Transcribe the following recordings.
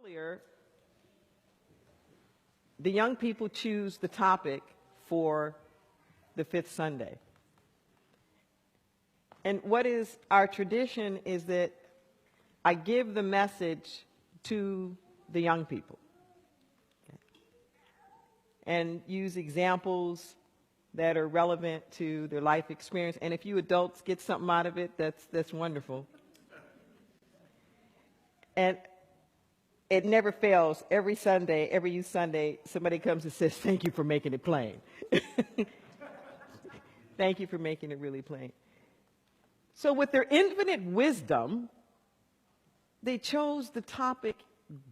earlier, the young people choose the topic for the fifth Sunday. And what is our tradition is that I give the message to the young people, okay, and use examples that are relevant to their life experience. And if you adults get something out of it, that's wonderful. And it never fails. Every Sunday, every youth Sunday, somebody comes and says, "Thank you for making it plain." Thank you for making it really plain. So with their infinite wisdom, they chose the topic,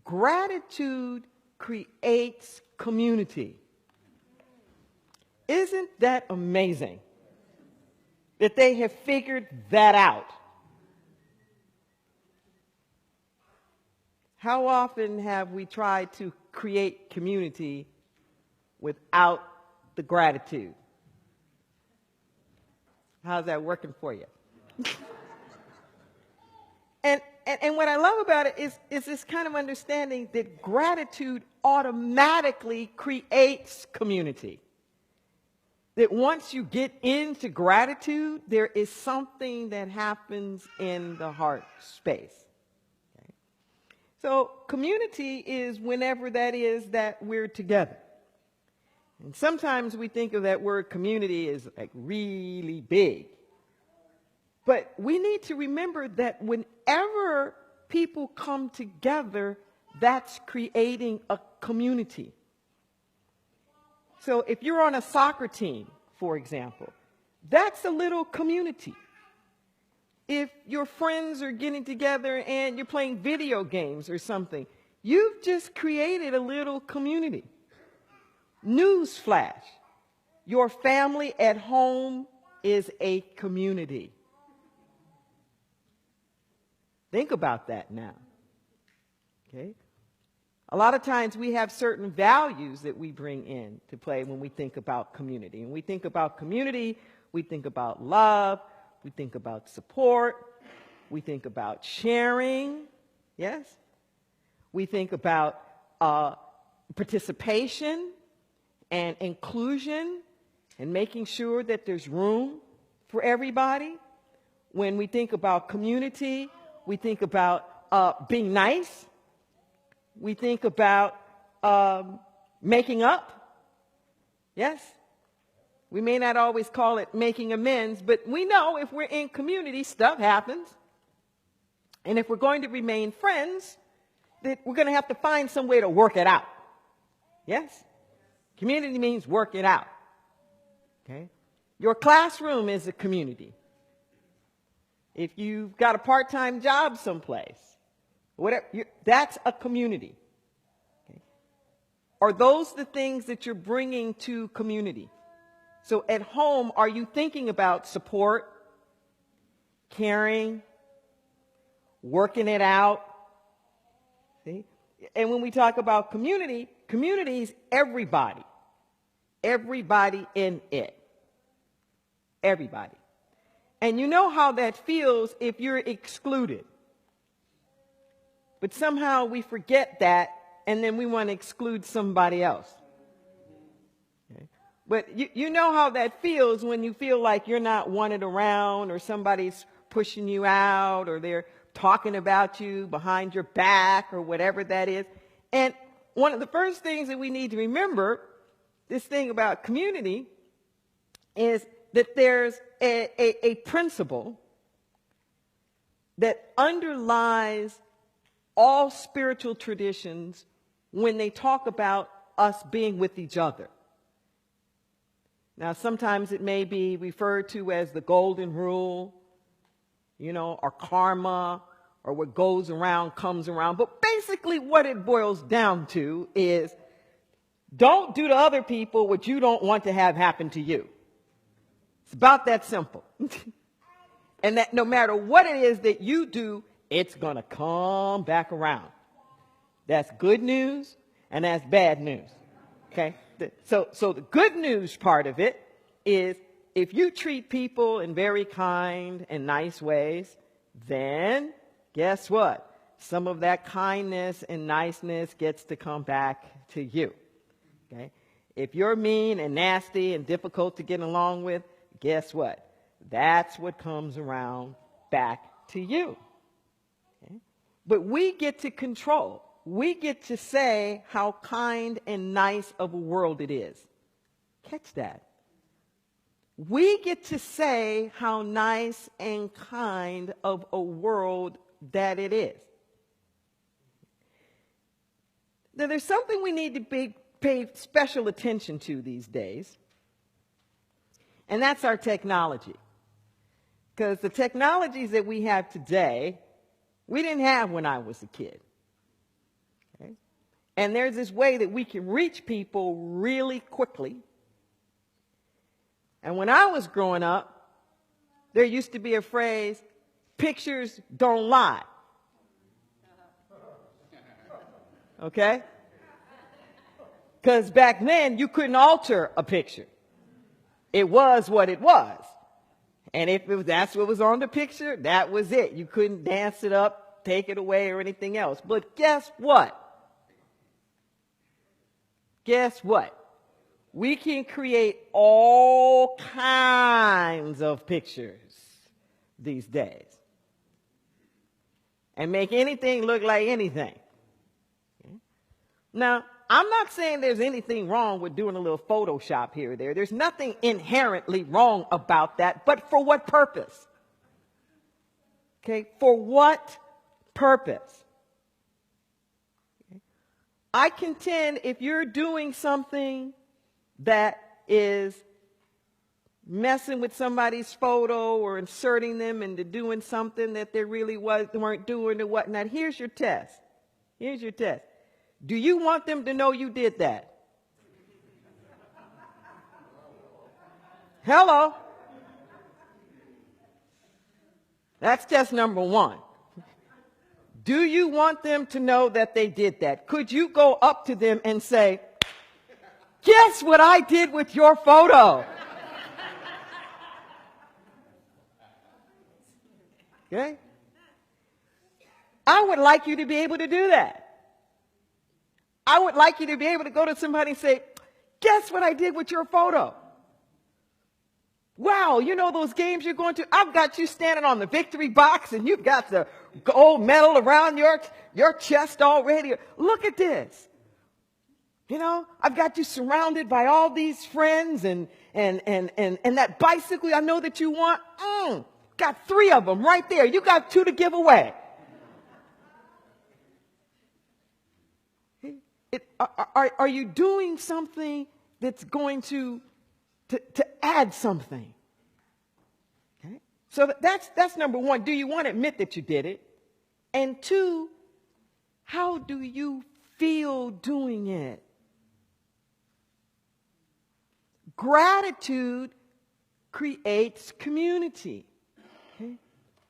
gratitude creates community. Isn't that amazing that they have figured that out? How often have we tried to create community without the gratitude? How's that working for you? And what I love about it is this kind of understanding that gratitude automatically creates community. That once you get into gratitude, there is something that happens in the heart space. Okay? So community is whenever that is that we're together. And sometimes we think of that word community as like really big. But we need to remember that whenever people come together, that's creating a community. So if you're on a soccer team, for example, that's a little community. If your friends are getting together and you're playing video games or something, you've just created a little community. Newsflash, your family at home is a community. Think about that now. Okay? A lot of times we have certain values that we bring in to play when we think about community. And we think about community, we think about love, we think about support, we think about sharing, yes? We think about participation and inclusion and making sure that there's room for everybody. When we think about community, we think about being nice. We think about making up. Yes? We may not always call it making amends, but we know if we're in community, stuff happens. And if we're going to remain friends, that we're going to have to find some way to work it out. Yes? Community means work it out. Okay? Your classroom is a community. If you've got a part-time job someplace, whatever, that's a community. Okay? Are those the things that you're bringing to community? So at home, are you thinking about support, caring, working it out? See? And when we talk about community, community is everybody. Everybody in it. Everybody. And you know how that feels if you're excluded. But somehow we forget that, and then we want to exclude somebody else. Okay? But you know how that feels when you feel like you're not wanted around, or somebody's pushing you out, or they're talking about you behind your back, or whatever that is. And one of the first things that we need to remember, this thing about community, is that there's a principle that underlies all spiritual traditions when they talk about us being with each other. Now, sometimes it may be referred to as the golden rule, or karma, or what goes around comes around. But basically what it boils down to is don't do to other people what you don't want to have happen to you. It's about that simple. And that no matter what it is that you do, it's going to come back around. That's good news and that's bad news. Okay? So the good news part of it is if you treat people in very kind and nice ways, then guess what? some of that kindness and niceness gets to come back to you. Okay? If you're mean and nasty and difficult to get along with, guess what? That's what comes around back to you. Okay? But we get to control. We get to say how kind and nice of a world it is. Catch that. We get to say how nice and kind of a world that it is. Now, there's something we need to pay special attention to these days, and that's our technology. Because the technologies that we have today, we didn't have when I was a kid. Okay? And there's this way that we can reach people really quickly. And when I was growing up, there used to be a phrase, pictures don't lie. Okay? Because back then, you couldn't alter a picture. It was what it was. And if that's what was on the picture, that was it. You couldn't dance it up, take it away, or anything else. But guess what? Guess what? We can create all kinds of pictures these days and make anything look like anything. Okay? Now, I'm not saying there's anything wrong with doing a little Photoshop here or there. There's nothing inherently wrong about that, but for what purpose? Okay, for what purpose? Okay. I contend if you're doing something that is messing with somebody's photo or inserting them into doing something that they really weren't doing or whatnot, here's your test. Here's your test. Do you want them to know you did that? Hello? That's test number one. Do you want them to know that they did that? Could you go up to them and say, guess what I did with your photo? Okay? I would like you to be able to do that. I would like you to be able to go to somebody and say, guess what I did with your photo? Wow, you know those games you're going to? I've got you standing on the victory box and you've got the gold medal around your chest already. Look at this. You know, I've got you surrounded by all these friends and that bicycle I know that you want. Got 3 of them right there. You got 2 to give away. Are you doing something that's going to add something? Okay? So that's number one. Do you want to admit that you did it? And 2, how do you feel doing it? Gratitude creates community. Okay?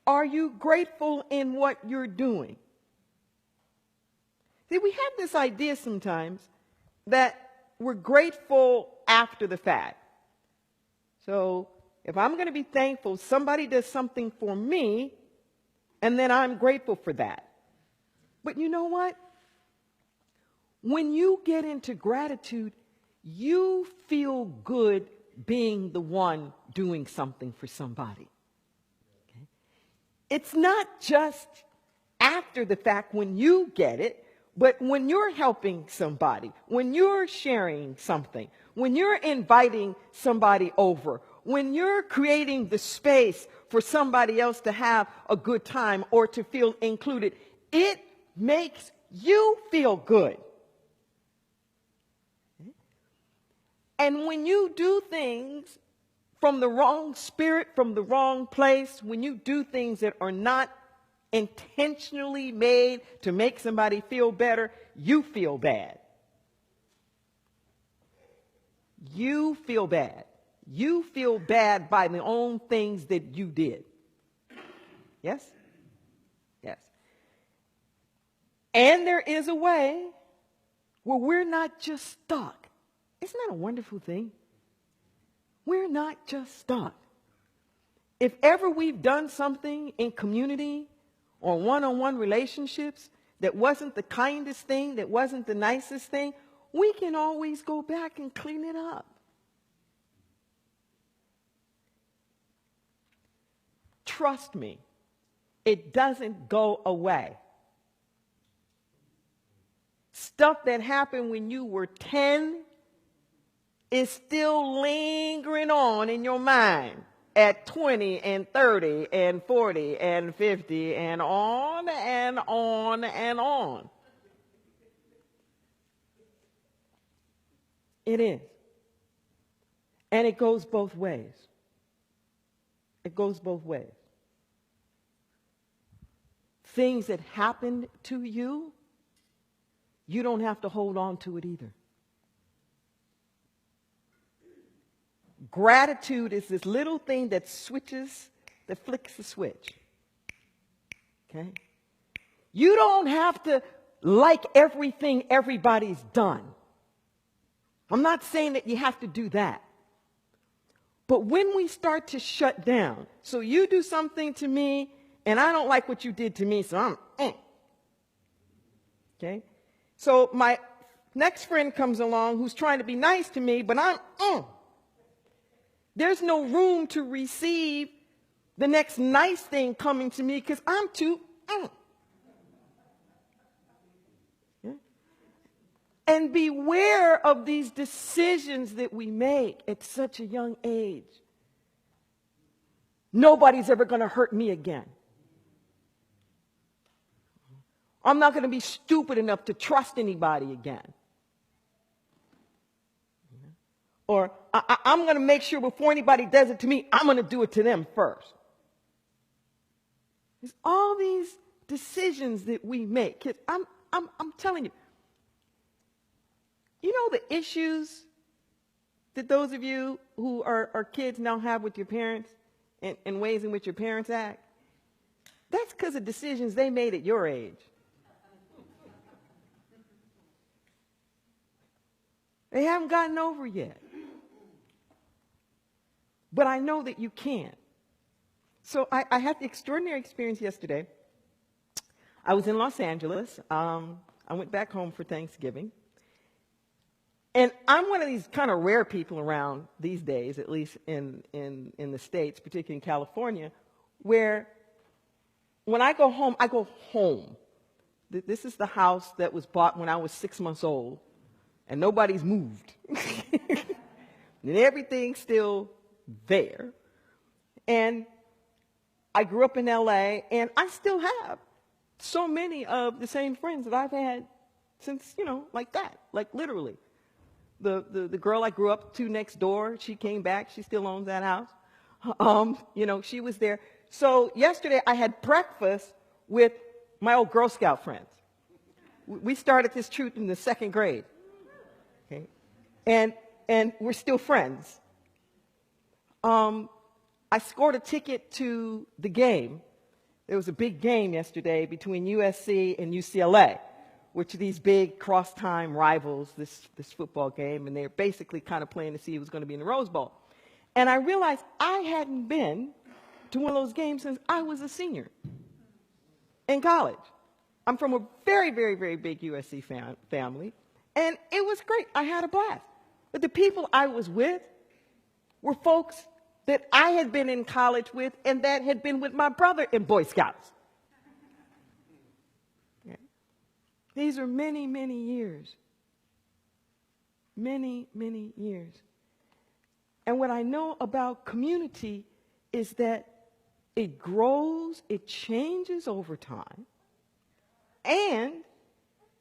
Are you grateful in what you're doing? See, we have this idea sometimes that we're grateful after the fact. So if I'm going to be thankful, somebody does something for me, and then I'm grateful for that. But you know what? When you get into gratitude, you feel good being the one doing something for somebody. Okay? It's not just after the fact when you get it, but when you're helping somebody, when you're sharing something, when you're inviting somebody over, when you're creating the space for somebody else to have a good time or to feel included, it makes you feel good. And when you do things from the wrong spirit, from the wrong place, when you do things that are not intentionally made to make somebody feel better, you feel bad. You feel bad. You feel bad by the own things that you did. Yes? Yes. And there is a way where we're not just stuck. Isn't that a wonderful thing? We're not just stuck. If ever we've done something in community, or one-on-one relationships that wasn't the kindest thing, that wasn't the nicest thing, we can always go back and clean it up. Trust me, it doesn't go away. Stuff that happened when you were 10 is still lingering on in your mind at 20 and 30 and 40 and 50 and on and on and on. It is. And it goes both ways. It goes both ways. Things that happened to you, you don't have to hold on to it either. Gratitude is this little thing that flicks the switch. Okay? You don't have to like everything everybody's done. I'm not saying that you have to do that. But when we start to shut down, so you do something to me, and I don't like what you did to me, so I'm, okay? So my next friend comes along who's trying to be nice to me, but I'm, There's no room to receive the next nice thing coming to me because I'm too, Yeah? And beware of these decisions that we make at such a young age. Nobody's ever going to hurt me again. I'm not going to be stupid enough to trust anybody again. Or I'm going to make sure before anybody does it to me, I'm going to do it to them first. There's all these decisions that we make. I'm telling you, you know the issues that those of you who are kids now have with your parents and ways in which your parents act? That's because of decisions they made at your age. They haven't gotten over yet. But I know that you can. So I had the extraordinary experience yesterday. I was in Los Angeles. I went back home for Thanksgiving. And I'm one of these kind of rare people around these days, at least in the States, particularly in California, where when I go home, I go home. This is the house that was bought when I was 6 months old, and nobody's moved. And everything's still there. And I grew up in LA, and I still have so many of the same friends that I've had since, like that, like literally. The girl I grew up to next door, she came back. She still owns that house. She was there. So yesterday I had breakfast with my old Girl Scout friends. We started this troop in the 2nd grade. Okay? And we're still friends. I scored a ticket to the game. There was a big game yesterday between USC and UCLA, which are these big cross-time rivals, this football game, and they're basically kind of playing to see who's going to be in the Rose Bowl. And I realized I hadn't been to one of those games since I was a senior in college. I'm from a very, very, very big USC family, and it was great. I had a blast. But the people I was with were folks that I had been in college with and that had been with my brother in Boy Scouts. These are many, many years. Many, many years. And what I know about community is that it grows, it changes over time, and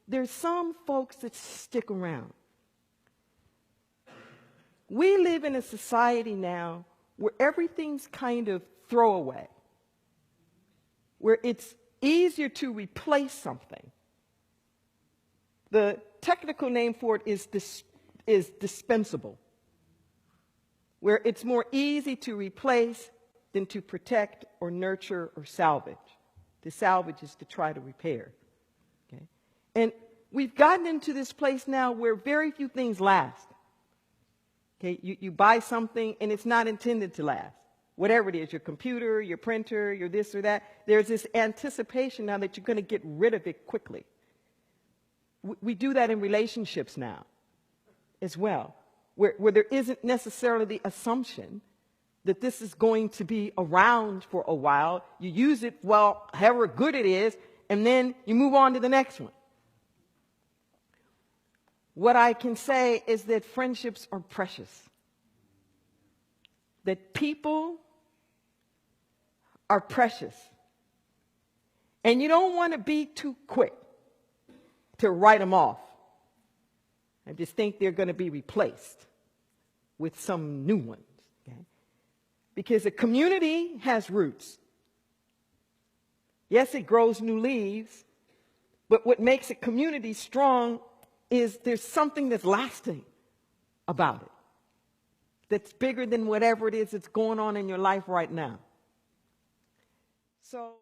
there's some folks that stick around. We live in a society now where everything's kind of throwaway, where it's easier to replace something. The technical name for it is dispensable, where it's more easy to replace than to protect or nurture or salvage. To salvage is to try to repair. Okay? And we've gotten into this place now where very few things last. Okay? You buy something and it's not intended to last. whatever it is, your computer, your printer, your this or that, there's this anticipation now that you're going to get rid of it quickly. We do that in relationships now as well, where there isn't necessarily the assumption that this is going to be around for a while. You use it, well, however good it is, and then you move on to the next one. What I can say is that friendships are precious. That people are precious. And you don't want to be too quick to write them off. I just think they're going to be replaced with some new ones. Okay? Because a community has roots. Yes, it grows new leaves, but what makes a community strong is there's something that's lasting about it, that's bigger than whatever it is that's going on in your life right now. So